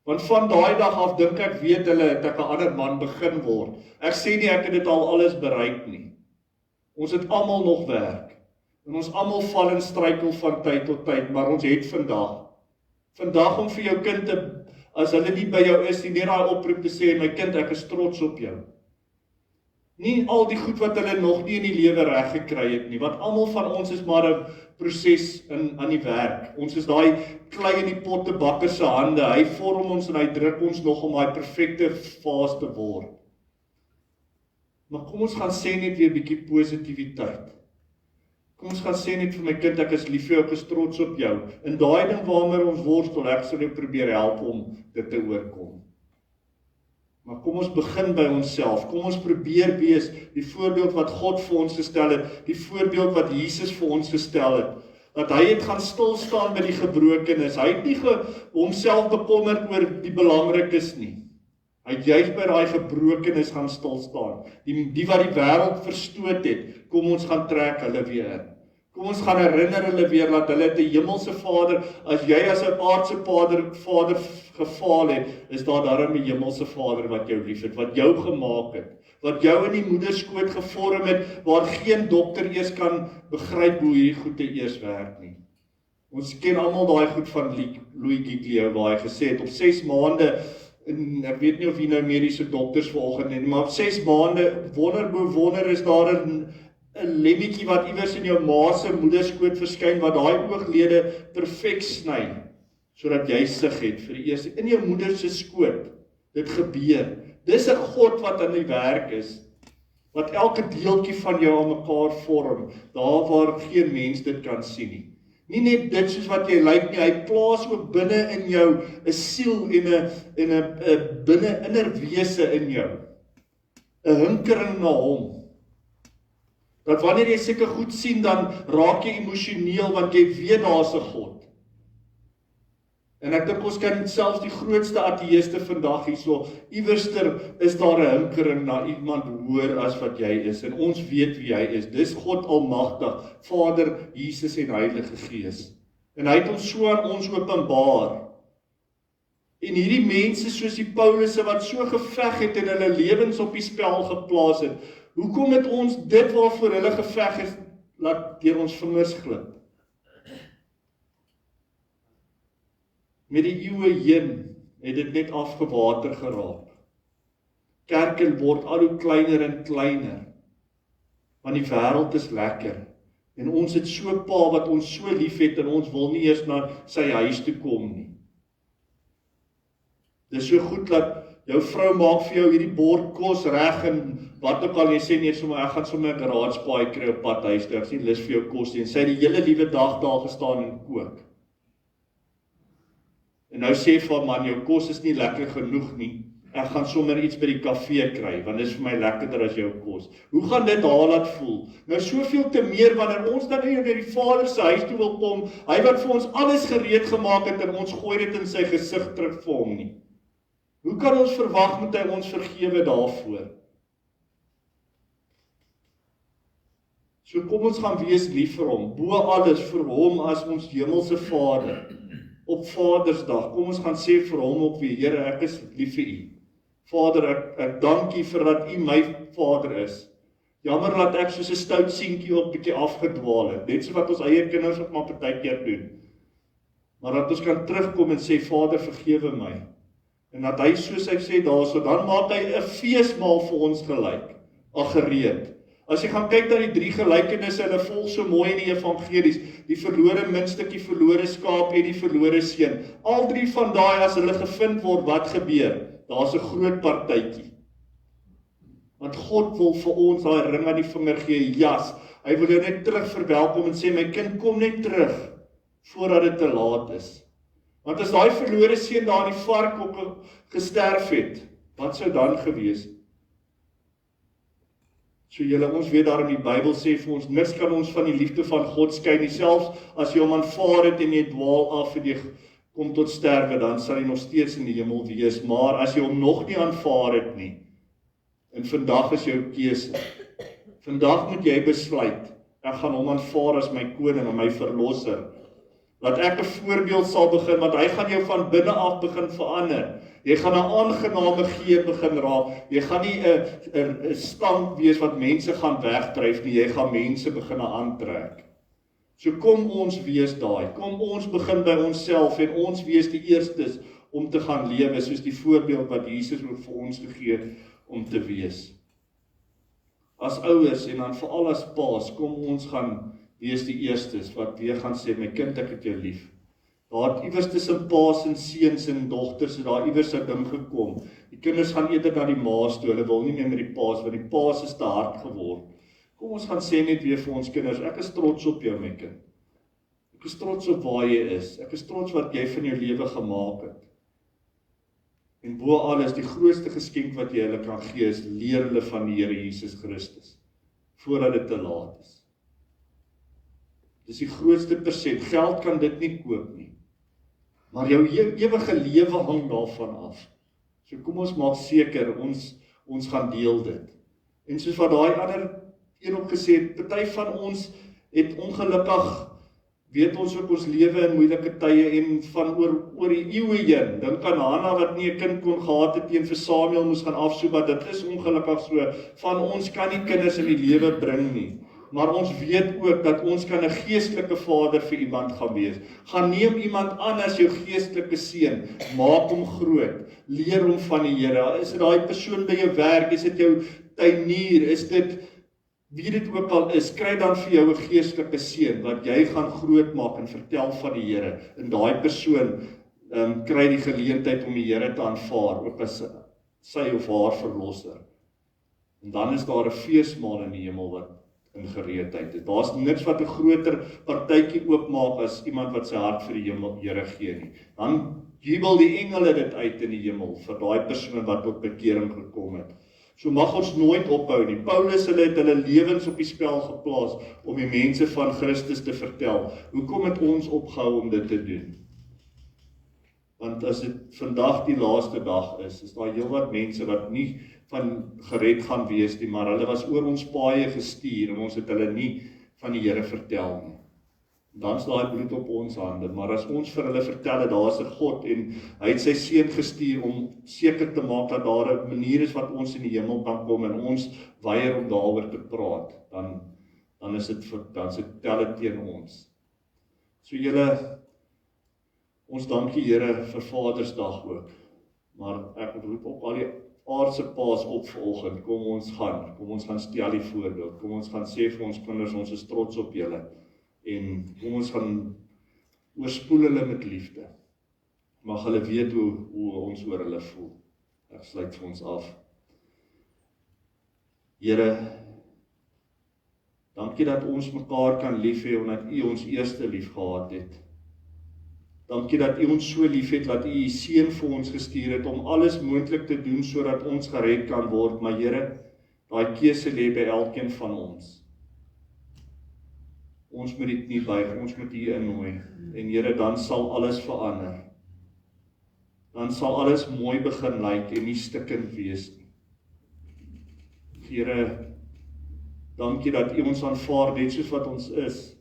Want van daai dag af dink ek weet hulle het ek 'n ander man begin word. Ek sê nie ek het dit al alles bereik nie. Ons het almal nog werk. En ons almal val en struikel van tyd tot tyd, maar ons het vandag. Vandag om vir jou kind te, as hulle nie by jou is, nie net daai oproep te sê, my kind, ek is trots op jou. Nie al die goed wat hulle nog nie in die lewe reg gekry het nie, want almal van ons is maar 'n proses aan die werk. Ons is daai klei in die pottebakker se hande, hy vorm ons en hy druk ons nog om daai perfekte fase te word. Maar kom ons gaan sê net weer 'n bietjie positiwiteit. Kom ons gaan sê net vir my kind, ek is lief vir jou, ek is trots op jou. En daai ding waarmee ons worstel, ek sal jou probeer help om dit te oorkom. Maar kom ons begin by onsself. Kom ons probeer wees die voorbeeld wat God vir ons gestel het, die voorbeeld wat Jesus vir ons gestel het. Dat hy het gaan stil staan by die gebrokenes. Hy het nie homself bekommerd oor die belangrikes nie. Hy het juist by daai gebrokenes gaan stil staan. Die wat die wêreld verstoot het, kom ons gaan trek hulle weer in. Kom ons gaan herinner hulle weer dat hulle het 'n hemelse Vader. As jy as 'n aardse vader gefaal het, is daar daarom 'n hemelse Vader wat jou liefhet, wat jou gemaak het, wat jou in die moederskoot gevorm het, waar geen dokter eers kan begryp hoe hierdie goed eers werk nie. Ons ken almal daai goed van Louis Giglio, waar hy gesê het, op 6 maande, en ek weet nie of jy nou mediese dokters vanoggend het, maar op 6 maande, wonder is daar 'n lemmetjie wat iewers in jou ma se moederskoot verskyn, wat daai ooglede perfek sny, sodat jy sig het vir die eerste, in jou moeder se skoot, dit gebeur. Dis 'n God wat aan die werk is, wat elke deeltjie van jou aan mekaar vorm, daar waar geen mens dit kan sien nie. Nie net dit soos wat jy lyk nie, hy plaas ook binne in jou 'n siel en 'n binne innerwese in jou, 'n hinkering na hom. Dat wanneer jy sulke goed sien, dan raak jy emosioneel, want jy weet daar's 'n God. En ek dink ons kan selfs die grootste ateïste vandag hierso, iewerster is daar 'n hinkering na iemand hoër as wat jy is, en ons weet wie hy is. Dis God Almagtig, Vader, Jesus en Heilige Gees. En hy het ons so aan ons openbaar. En hierdie mense soos die Paulusse wat so geveg het en hulle lewens op die spel geplaas het, hoekom het ons dit waarvoor hulle geveg het, laat deur ons vingers glip? Met die eeue heen het dit net afgewater geraak. Kerke word al hoe kleiner en kleiner, want die wêreld is lekker. En ons het so 'n Pa wat ons so lief het, en ons wil nie eers na sy huis toe kom nie. Dis so goed dat jou vrou maak vir jou hierdie bord kos reg en wat ook al, jy sê nie sommer, ek gaan sommer 'n garagepaai kry op pad huis toe, ek sien lus vir jou kos nie, en sy het die hele liewe dag daar gestaan en kook. En nou sê vir man, jou kos is nie lekker genoeg nie, ek gaan sommer iets by die kafee kry, want dit is vir my lekkerder as jou kos. Hoe gaan dit haar laat voel? Nou soveel te meer, wanneer ons dan nie na die Vader se huis toe wil kom, hy wat vir ons alles gereed gemaak het, en ons gooi dit in sy gesig terug vir hom nie. Hoe kan ons verwag moet hy ons vergewe daarvoor? So kom ons gaan wees lief vir hom, bo alles vir hom as ons hemelse Vader. Op Vadersdag, kom ons gaan sê vir hom ook weer, Here, ek is lief vir u. Vader, ek dank u vir dat u my Vader is. Jammer dat ek soos 'n stout seentjie ook bietjie afgedwaal het, net so wat ons eie kinders ook maar partykeer doen. Maar dat ons kan terugkom en sê, Vader, vergewe my. En dat hy, soos hy sê daarso, dan maak hy 'n feesmaal vir ons gelyk, gereed. As jy gaan kyk na die 3 gelykenisse, hulle volg so mooi in die evangelies, die verlore muntstukkie, verlore skaap en die verlore seun. Al 3 van daai, as hulle gevind word, wat gebeur? Daar's 'n groot partytjie. Want God wil vir ons daai ring aan die vinger gee, jas. Hy wil jou net terug verwelkom en sê, my kind, kom net terug, voordat dit te laat is. Want as daai verlore seun daar in die vark ook gesterf het, wat sou dan gewees? So julle, ons weet daar in die Bybel sê vir ons, niks kan ons van die liefde van God skei nie, selfs as jy hom aanvaar het en jy dwaal af en jy kom tot sterwe, dan sal jy nog steeds in die hemel wees, maar as jy hom nog nie aanvaar het nie, en vandag is jou keuse, vandag moet jy besluit, ek gaan hom aanvaar as my koning en my verlosser, dat ek 'n voorbeeld sal begin, want hy gaan jou van binne af begin verander. Jy gaan 'n aangename geur begin raak. Jy gaan nie 'n stank wees wat mense gaan wegdryf nie. Jy gaan mense begin aantrek. So kom ons wees daai. Kom ons begin by onsself en ons wees die eerstes om te gaan lewe soos die voorbeeld wat Jesus ook vir ons gegee het om te wees. as ouers en dan veral as paas, kom ons gaan wees die eerstes wat weer gaan sê, my kind, ek het jou lief. Daar het iewers tussen paas en seuns en dogters, daar iewers 'n ding gekom. Die kinders gaan eerder na die maas toe, hulle wil nie meer met die paas, want die paas is te hard geword. Kom ons gaan sê net weer vir ons kinders, ek is trots op jou, my kind. Ek is trots op waar jy is. Ek is trots wat jy van jou lewe gemaak het. En bo alles, die grootste geskenk wat jy hulle kan gee, is leer hulle van die Here Jesus Christus, voordat dit te laat is. Dis die grootste persent. Geld kan dit nie koop nie. Maar jou ewige lewe hang daarvan af. So kom ons maak seker, ons gaan deel dit. En soos wat daai ander een ook gesê het, party van ons het ongelukkig, weet ons ook ons lewe in moeilike tye en van oor die eeue heen. Dink aan Hanna wat nie 'n kind kon gehad het en vir Samuel moes gaan afsoek, maar dit is ongelukkig so. Van ons kan nie kinders in die lewe bring nie. Maar ons weet ook dat ons kan 'n geestelike vader vir iemand gaan wees. Gaan neem iemand aan as jou geestelike seun, maak hom groot, leer hom van die Here. Is dit daai persoon by jou werk, is dit jou tuinier, is dit wie dit ook al is, kry dan vir jou 'n geestelike seun wat jy gaan groot maak en vertel van die Here. En daai persoon kry die geleentheid om die Here te aanvaar, ook as sy of haar verlosser. En dan is daar 'n feesmaal in die hemel wat in gereedheid is. Daar's niks wat 'n groter partytjie oopmaak as iemand wat sy hart vir die Here gee nie. Dan jubel die engele dit uit in die hemel vir daai persoon wat tot bekering gekom het. So mag ons nooit ophou nie. Paulus het hulle lewens op die spel geplaas om die mense van Christus te vertel. Hoekom het ons opgehou om dit te doen? Want as dit vandag die laaste dag is daar heelwat mense wat nie van gered gaan wees nie, maar hulle was oor ons paaie gestuur en ons het hulle nie van die Here vertel nie. Dan is daai bloed op ons hande, maar as ons vir hulle vertel dat daar is 'n God en hy het sy seun gestuur om seker te maak dat daar 'n manier is wat ons in die hemel kan kom en ons weier om daaroor te praat, dan is dit tel dit teen ons. So julle, ons dank die Here vir Vadersdag ook, maar ek roep op al die aardse paas op vanoggend, kom ons gaan stel die voorbeeld, kom ons gaan sê vir ons kinders, ons is trots op julle, en kom ons gaan oorspoel hulle met liefde. Mag hulle weet hoe ons oor hulle voel. Ek sluit vir ons af. Here, dankie dat ons mekaar kan lief hê, omdat U ons eerste lief gehad het. Dankie dat U ons so lief het, dat U U seun vir ons gestuur het, om alles moontlik te doen, sodat ons gered kan word. Maar Here, daai keuse lê by elkeen van ons. Ons moet dit nie buig, ons moet U innooi. En Here, dan sal alles verander. Dan sal alles mooi begin lyk en nie stikkend wees nie. Here, dankie dat U ons aanvaar net soos wat ons is.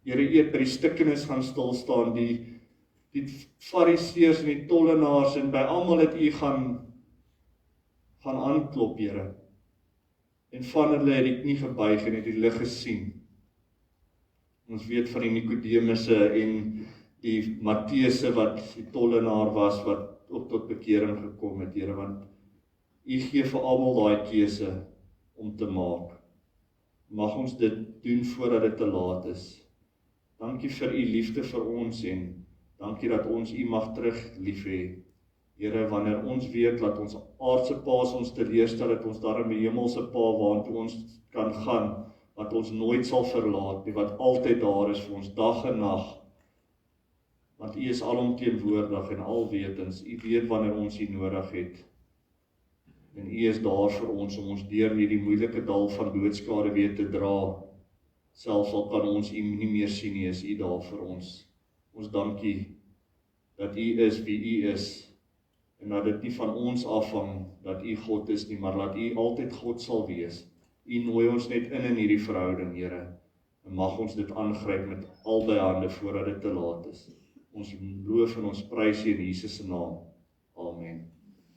Here, U het by die stikkenis gaan stilstaan, die fariseërs en die tollenaars en by almal het U gaan aanklop, Here. En van hulle het die knie gebuig en het die lig gesien. Ons weet van die Nikodemusse en die Matteuse wat die tollenaar was, wat ook tot bekering gekom het, Here, want U gee vir almal daai keuse om te maak. Mag ons dit doen voordat dit te laat is. Dankie vir U liefde vir ons en dankie dat ons U mag terug lief hê. Here, wanneer ons weet dat ons aardse paas ons teleurstel, dat ons daar 'n hemelse Pa waartoe ons kan gaan, wat ons nooit sal verlaat nie, wat altyd daar is vir ons dag en nag. Want U is alomteenwoordig en alwetend. U weet wanneer ons U nodig het. En U is daar vir ons om ons deur hierdie moeilike dal van doodskade weer te dra. Selfs al kan ons U nie meer sien nie, is U daar vir ons. Ons dankie dat U is wie U is. En dat dit nie van ons afhang dat U God is nie, maar dat U altyd God sal wees. U nooi ons net in hierdie verhouding, Here. En mag ons dit aangryp met albei hande voordat dit te laat is. Ons loof en ons prys U in Jesus se naam. Amen.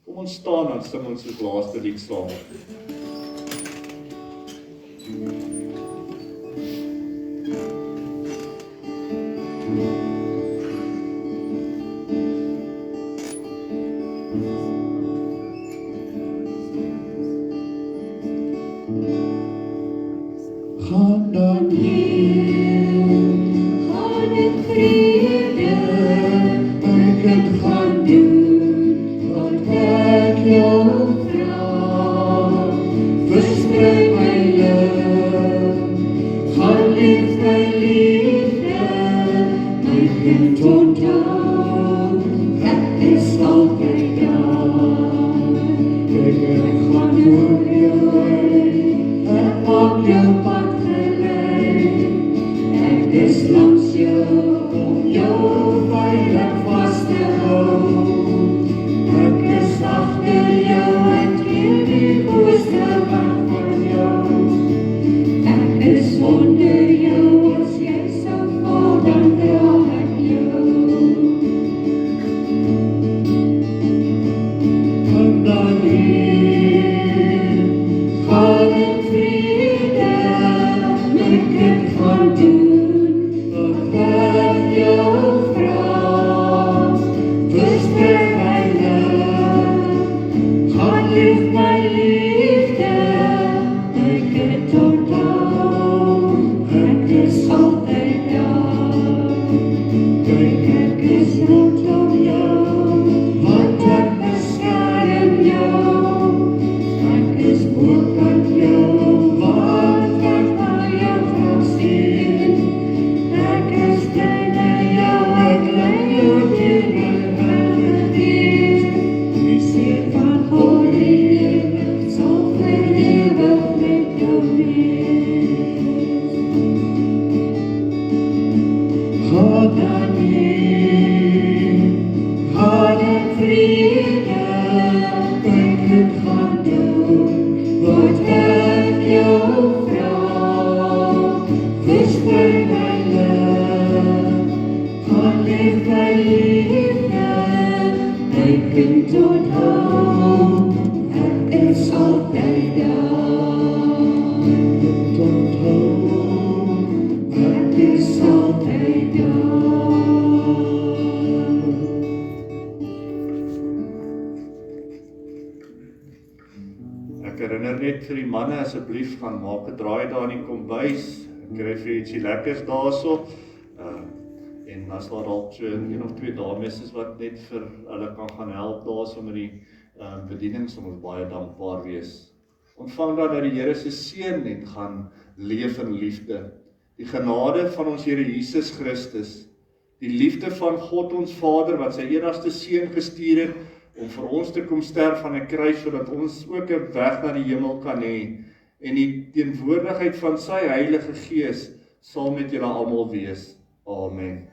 Kom ons staan en sing ons die laaste lied saam. kind onthou, ek is altyd daar. Kind onthou, ek is altyd daar. Ek herinner net vir die manne, asseblief gaan maak 'n draai daar in die kombuis. Ek kry vir ietsie lekkers daarso. En as daar dalk so 1 of 2 dames is wat net vir hulle kan gaan help daarso met die bediening, sal ons baie dankbaar wees. Ontvang dan dat die Here se seën net gaan leef in liefde. Die genade van ons Here Jesus Christus, die liefde van God ons Vader wat sy enigste seun gestuur het om vir ons te kom sterf aan 'n kruis sodat ons ook 'n weg na die hemel kan hê, en die teenwoordigheid van sy Heilige Gees sal met julle almal wees. Amen.